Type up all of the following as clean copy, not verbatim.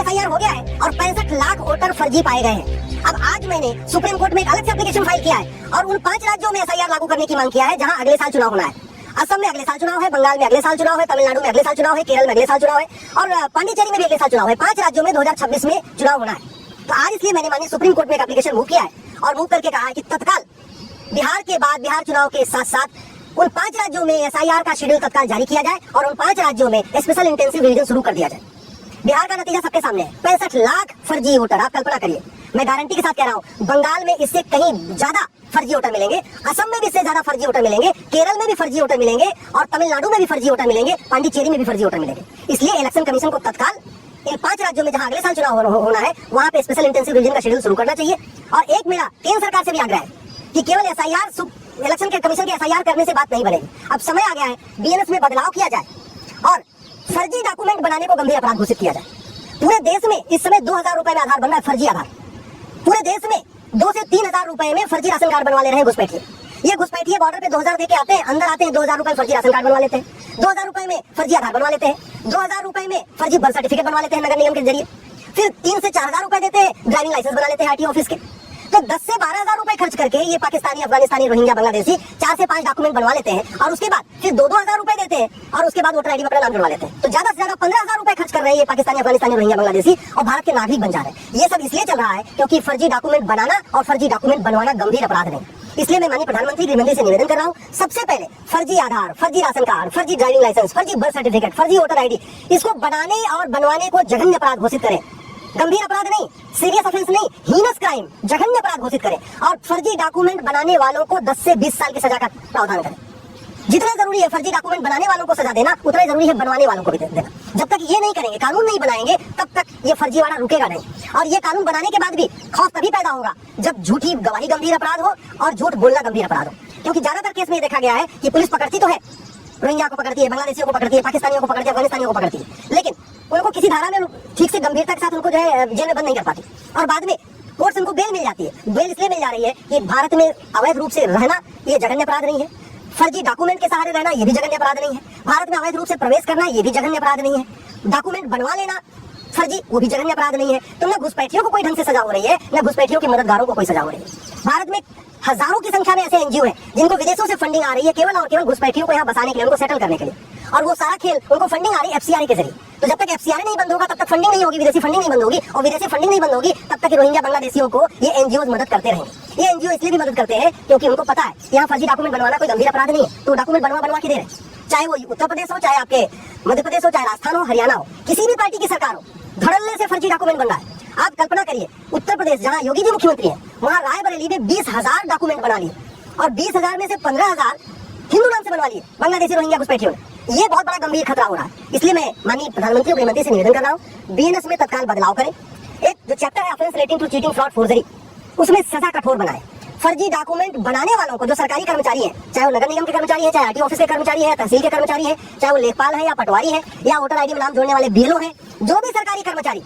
SIR हो गया है और 65 लाख वोटर फर्जी पाए गए हैं। अब आज मैंने सुप्रीम कोर्ट में एक अलग से एप्लीकेशन फाइल किया है और उन 5 राज्यों में एसआईआर लागू करने की मांग किया है जहां अगले साल चुनाव होना है। असम में अगले साल चुनाव है, बंगाल में अगले साल चुनाव है, तमिलनाडु में अगले साल चुनाव है, केरल में अगले साल चुनाव है और पांडिचेरी में भी अगले साल चुनाव है। 5 राज्यों में 2026 में चुनाव होना है। तो आज इसलिए मैंने माननीय सुप्रीम कोर्ट में एक एप्लीकेशन मूव किया है और मूव करके कहा है कि तत्काल बिहार के बाद बिहार चुनाव के साथ साथ उन 5 राज्यों में एसआईआर का शेड्यूल तत्काल जारी किया जाए और उन 5 राज्यों में स्पेशल इंटेंसिव रिवीजन शुरू कर दिया जाए। बिहार का नतीजा सबके सामने है, 65 लाख फर्जी वोटर। आप कल्पना करिए, मैं गारंटी के साथ कह रहा हूँ, बंगाल में इससे कहीं ज्यादा फर्जी वोटर मिलेंगे, असम में भी इससे ज्यादा फर्जी वोटर मिलेंगे, केरल में भी फर्जी वोटर मिलेंगे और तमिलनाडु में भी फर्जी वोटर मिलेंगे, पांडिचेरी में भी फर्जी वोटर मिलेंगे। इसलिए इलेक्शन कमीशन को तत्काल इन 5 राज्यों में जहां अगले साल चुनाव होना है वहां पे स्पेशल इंटेंसिव रिवीजन का शेड्यूल शुरू करना चाहिए। और एक मेरा केंद्र सरकार से भी आग्रह है कि केवल एसआईआर इलेक्शन के कमीशन के एसआईआर करने से बात नहीं बनेगी। अब समय आ गया है बीएनएस में बदलाव किया जाए और फर्जी डॉक्यूमेंट बनाने को गंभीर अपराध घोषित किया जाए। पूरे देश में इस समय 2000 रुपए में आधार बन रहा है, फर्जी आधार। पूरे देश में 2 से 3 हजार रुपए में फर्जी राशन कार्ड बनवा ले रहे हैं घुसपैठिए। ये घुसपैठिए बॉर्डर पे 2000 देके आते हैं, अंदर आते हैं 2000 रुपए फर्जी राशन कार्ड बनवा लेते हैं, 2000 रुपए में फर्जी आधार बनवा लेते हैं, 2000 रुपए में फर्जी बर्थ सर्टिफिकेट बनवा लेते हैं नगर निगम के जरिए, फिर 3 से 4000 रुपए देते हैं ड्राइविंग लाइसेंस बना लेते हैं आरटीओ ऑफिस के। तो 10 से 12 हजार रुपए खर्च करके ये पाकिस्तानी, अफगानिस्तानी, रोहिंग्या, बांग्लादेशी 4 से 5 डॉक्यूमेंट बनवा लेते हैं और उसके बाद फिर 2-2 हजार रुपए देते हैं और उसके बाद वोटर आईडी में अपना नाम जुड़वा लेते हैं। तो ज्यादा से ज्यादा 15 हजार रुपए खर्च कर रहे हैं ये पाकिस्तानी, अफगानिस्तानी, रोहिंग्या, बांग्लादेशी और भारत के नागरिक बन जा रहे हैं। ये सब इसलिए चल रहा है क्योंकि फर्जी डॉक्यूमेंट बनाना और फर्जी डॉक्यूमेंट बनवाना गंभीर अपराध नहीं। इसलिए मैं माननीय प्रधानमंत्री गृहमंत्री से निवेदन कर रहा हूँ, सबसे पहले फर्जी आधार, फर्जी राशन कार्ड, फर्जी ड्राइविंग लाइसेंस, फर्जी बर्थ सर्टिफिकेट, फर्जी वोटर आईडी, इसको बनाने और बनवाने को जघन्य अपराध घोषित करें। गंभीर अपराध नहीं, सीरियस ऑफेंस नहीं, हीनस क्राइम, जघन्य अपराध घोषित करें और फर्जी डॉक्यूमेंट बनाने वालों को 10 से 20 साल की सजा का प्रावधान करें। जितना जरूरी है फर्जी डॉक्यूमेंट बनाने वालों को सजा देना, उतना जरूरी है बनवाने वालों को भी देना। जब तक ये नहीं करेंगे, कानून नहीं बनाएंगे, तब तक ये फर्जीवाड़ा रुकेगा नहीं। और ये कानून बनाने के बाद भी खौफ तभी पैदा होगा जब झूठी गवाही गंभीर अपराध हो और झूठ बोलना गंभीर अपराध हो। क्योंकि ज्यादातर केस में देखा गया है कि पुलिस पकड़ती तो है, रोहिंग्या को पकड़ती है, बांग्लादेशियों को पकड़ती है, पाकिस्तानियों को पकड़ती है, अफगानिस्तानियों को पकड़ती है, लेकिन उनको किसी धारा में ठीक से गंभीरता के साथ उनको जो है जेल में बंद नहीं कर पाती और बाद में कोर्ट से उनको बेल मिल जाती है। बेल इसलिए मिल जा रही है कि भारत में अवैध रूप से रहना ये जघन्य अपराध नहीं है, फर्जी डॉक्यूमेंट के सहारे रहना ये भी जघन्य अपराध नहीं है, भारत में अवैध रूप से प्रवेश करना ये भी जघन्य अपराध नहीं है, डॉक्यूमेंट बनवा लेना फर्जी वो भी जघन्य अपराध नहीं है। तो न घुसपैठियों को कोई ढंग से सजा हो रही है, न घुसपैठियों के मददगारों को कोई सजा हो रही है। भारत में हजारों की संख्या में ऐसे एनजीओ हैं जिनको विदेशों से फंडिंग आ रही है केवल और केवल घुसपैठियों को यहाँ बसाने के लिए, उनको सेटल करने के लिए, और वो सारा खेल उनको फंडिंग आ रही है एफसीआरए के जरिए। तो जब तक एफसीआरए नहीं बंद होगा तब तक फंडिंग नहीं होगी, विदेशी फंडिंग नहीं बंद होगी और विदेशी फंडिंग नहीं बंद होगी तब तक रोहिंग्या बांग्लादेशियों को ये एनजीओ मदद करते रहेंगे। ये एनजीओ इसलिए भी मदद करते हैं क्योंकि उनको पता है यहाँ फर्जी डॉक्यूमेंट बनवाना कोई गंभीर अपराध नहीं है, तो डॉक्यूमेंट बनवा के दे रहे हैं। चाहे वो उत्तर प्रदेश हो, चाहे आपके मध्य प्रदेश हो, चाहे राजस्थान हो, हरियाणा हो, किसी भी पार्टी की सरकार हो, धड़ल्ले से फर्जी डॉक्यूमेंट बन रहा है। आप कल्पना करिए, उत्तर प्रदेश जहाँ योगी जी मुख्यमंत्री हैं, वहाँ रायबरेली में 20,000 डॉक्यूमेंट बना लिए और 20,000 में से 15,000 हिंदू नाम से बनवा लिए बांग्लादेशी, रोहिंग्या, घुसपैठियों ने। ये बहुत बड़ा गंभीर खतरा हो रहा है। इसलिए मैं माननीय प्रधानमंत्री और गृहमंत्री से निवेदन कर रहा हूँ, बीएनएस में तत्काल बदलाव करें। एक जो चैप्टर है offence relating to cheating, fraud, forgery, उसमें सजा कठोर बनाए। फर्जी डॉक्यूमेंट बनाने वालों को, जो सरकारी कर्मचारी हैं, चाहे वो नगर निगम के कर्मचारी हैं, चाहे आरटीओ ऑफिस के कर्मचारी हैं, तहसील के कर्मचारी हैं, चाहे वो लेखपाल है या पटवारी है या वोटर आईडी में नाम जोड़ने वाले बीएलओ हैं, जो भी सरकारी कर्मचारी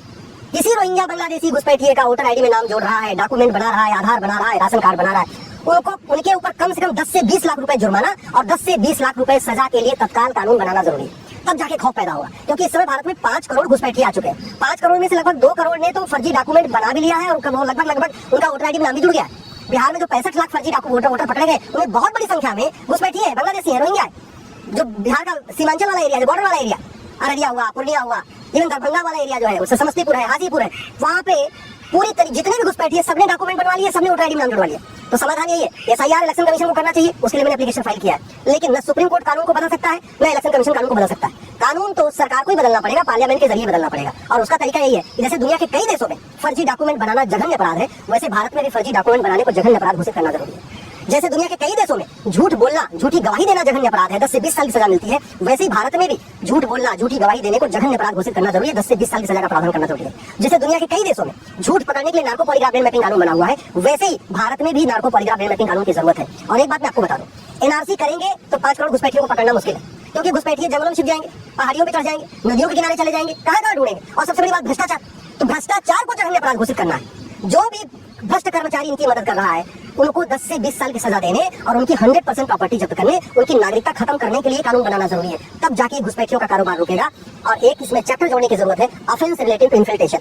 किसी रोहिंग्या, बांग्लादेशी, घुसपैठिए का वोटर आईडी में नाम जोड़ रहा है, डॉक्यूमेंट बना रहा है, आधार बना रहा है, राशन कार्ड बना रहा है, उनके ऊपर कम से कम 10 से 20 लाख रुपए जुर्माना और 10 से 20 लाख रुपए सजा के लिए तत्काल कानून बनाना जरूरी है। तब जाके खौफ पैदा होगा, क्योंकि इस समय भारत में 5 करोड़ घुसपैठिए आ चुके हैं। 5 करोड़ में से लगभग 2 करोड़ ने तो फर्जी डॉक्यूमेंट बना भी लिया है और लगभग उनका वोटर आईडी में नाम भी जुड़ गया है। बिहार में जो 65 लाख फर्जी वोटर पकड़े गए, उनमें बहुत बड़ी संख्या में घुसपैठिए है, बांग्लादेशी है, रोहिंग्या है। जो बिहार का सीमांचल वाला एरिया, बॉर्डर वाला एरिया, अररिया हुआ, पूर्णिया हुआ, इवन दरभंगा वाला एरिया जो है, उससे समस्तीपुर है, हाजीपुर है, वहाँ पे पूरी तरह जितने भी घुसपैठिए सबने डॉक्यूमेंट बनवा लिए, सबने वोटर आईडी में नाम जुड़वा लिया। तो समाधान यही है, एसआईआर इलेक्शन कमीशन को करना चाहिए, उसके लिए मैंने एप्लीकेशन फाइल किया है। लेकिन न सुप्रीम कोर्ट कानून को बदल सकता है, न इलेक्शन कमीशन कानून को बदल सकता है। कानून तो सरकार को ही बदलना पड़ेगा, पार्लियामेंट के जरिए बदलना पड़ेगा। और उसका तरीका यही है कि जैसे दुनिया के कई देशों में फर्जी डॉक्यूमेंट बनाना जघन्य अपराध है, वैसे भारत में भी फर्जी डॉक्यूमेंट बनाने को जघन्य अपराध घोषित करना जरूरी है। जैसे दुनिया के कई देशों में झूठ बोलना, झूठी गवाही देना जघन्य अपराध है, 10 से 20 साल की सजा मिलती है, वैसे ही भारत में भी झूठ बोलना, झूठी गवाही देने को जघन्य अपराध घोषित करना जरूरी है, 10 से 20 साल की सजा का प्रावधान करना जरूरी है। जैसे दुनिया के कई देशों में झूठ पकड़ने के लिए नार्को पॉलीग्राफ ब्रेन मैपिंग कानून बना हुआ है, वैसे ही भारत में भी नार्को पॉलीग्राफ ब्रेन मैपिंग कानून की जरूरत है। और एक बात मैं आपको बता दूं, एनआरसी करेंगे तो 5 करोड़ घुसपैठियों को पकड़ना मुश्किल है, क्योंकि घुसपैठिए जंगलों में छिप जाएंगे, पहाड़ियों पर चढ़ जाएंगे, नदियों के किनारे चले जाएंगे, कहाँ ढूंढेंगे। और सबसे बड़ी बात भ्रष्टाचार, तो भ्रष्टाचार को जघन्य अपराध घोषित करना है। जो भी भ्रष्ट कर्मचारी इनकी मदद कर रहा है, उनको 10 से 20 साल की सजा देने और उनकी 100% प्रॉपर्टी जब्त करने, उनकी नागरिकता खत्म करने के लिए कानून बनाना जरूरी है। तब जाके घुसपैठियों का कारोबार रुकेगा और एक इसमें चैप्टर जोड़ने की जरूरत है, ऑफेंस रिलेटेड टू इन्फिल्ट्रेशन।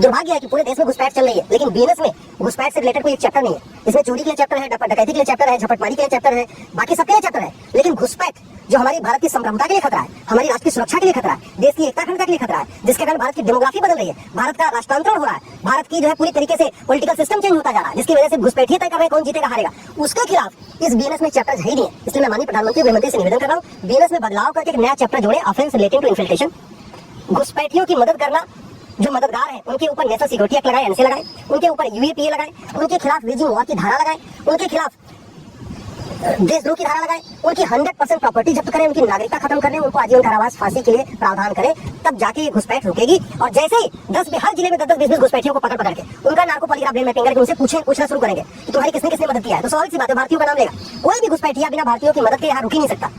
दुर्भाग्य है कि पूरे देश में घुसपैठ चल रही है, लेकिन बीएनएस में घुसपैठ से रिलेटेड कोई एक चैप्टर नहीं है। इसमें चोरी के लिए चैप्टर है, डकैती के लिए चैप्टर है, झपटमारी के लिए चैप्टर है, बाकी सबके लिए चैप्टर है, लेकिन घुसपैठ जो हमारी भारत की संप्रभुता के लिए खतरा है, हमारी राष्ट्र की सुरक्षा के लिए खतरा है, देश की एकता अखंडता के लिए खतरा है, जिसके कारण भारत की डेमोग्राफी बदल रही है, भारत का राष्ट्रांतरण हो रहा है, भारत की जो है पूरी तरीके से पॉलिटिकल सिस्टम चेंज होता जा रहा है, जिसकी वजह से घुसपैठिए तय कर रहे हैं कौन जीतेगा हारेगा, उसके खिलाफ इस बीएनएस में चैप्टर है ही नहीं है। इसलिए मैं माननीय प्रधानमंत्री गृहमंत्री से निवेदन कर रहा हूँ, बीएनएस में बदलाव करके एक नया चैप्टर जोड़े, ऑफेंस रिलेटिंग टू इन्फिल्ट्रेशन। घुसपैठियों की मदद करना, जो मददगार हैं उनके ऊपर नेशनल सिक्योरिटी एक्ट लगाए, एनएसए लगाए, उनके ऊपर यूएपीए लगाए, उनके खिलाफ वेजिंग वॉर की धारा लगाए, उनके खिलाफ देशद्रोह की धारा लगाए, उनकी 100% प्रॉपर्टी जब्त करें, उनकी नागरिकता खत्म करें, उनको आजीवन कारावास फांसी के लिए प्रावधान करें, तब जाके ये घुसपैठ रुकेगी। और जैसे ही 10 हर जिले में 10-10 20-20 घुसपैठियों को पकड़ के उनका नार्को पॉलीग्राफ ब्रेन मैपिंग करके उनसे पूछना शुरू करेंगे कि तुम्हारी किसने किसने मदद किया है, तो स्वाभाविक सी बात है भारतीयों का नाम लेगा। कोई भी घुसपैठिया बिना भारतीयों की मदद के यहाँ रुक ही नहीं सकता।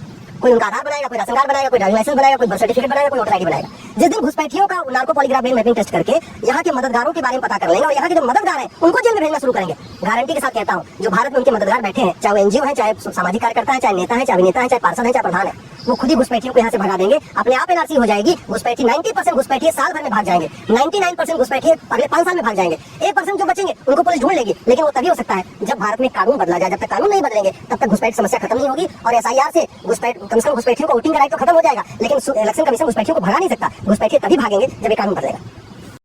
कोई उनका आधार बनाएगा, कोई राशन कार्ड बनाएगा, कोई ड्राइविंग लाइसेंस बनाएगा, कोई बर्थ सर्टिफिकेट बनाएगा, कोई वोटर आईडी बनाएगा। जिस दिन घुसपैठियों का narco polygraph brain mapping test करके यहाँ के मददगारों के बारे में पता कर लेंगे और यहाँ के जो मददगार हैं उनको जेल में भेजना शुरू करेंगे। गारंटी के साथ कहता हूँ, जो भारत में उनके मददगार बैठे हैं, चाहे वो एनजीओ है, चाहे सामाजिक कार्यकर्ता है, चाहे नेता है, चाहे अभिनेता है, चाहे पार्षद है, चाहे प्रधान है, वो खुद ही घुसपैठियों को यहाँ से भगा देंगे। अपने आप एनआरसी हो जाएगी। घुसपैठी 90% घुसपैठिए साल भर में भाग जाएंगे, 99% घुसपैठिए अगले 5 साल में भाग जाएंगे। 1% जो बचेंगे उनको पुलिस ढूंढ लेगी, लेकिन वो तभी हो सकता है जब भारत में कानून बदला जाए। जब तक कानून नहीं बदलेंगे तब तक घुसपैठ समस्या खत्म नहीं होगी और एसआईआर से घुसपैठ कम से कम घुसपैठियों को वोटिंग का राइट तो खत्म हो जाएगा, लेकिन इलेक्शन कमीशन घुसपैठियों को भगा नहीं सकता। घुसपैठिए तभी भागेंगे जब ये कानून बदलेगा।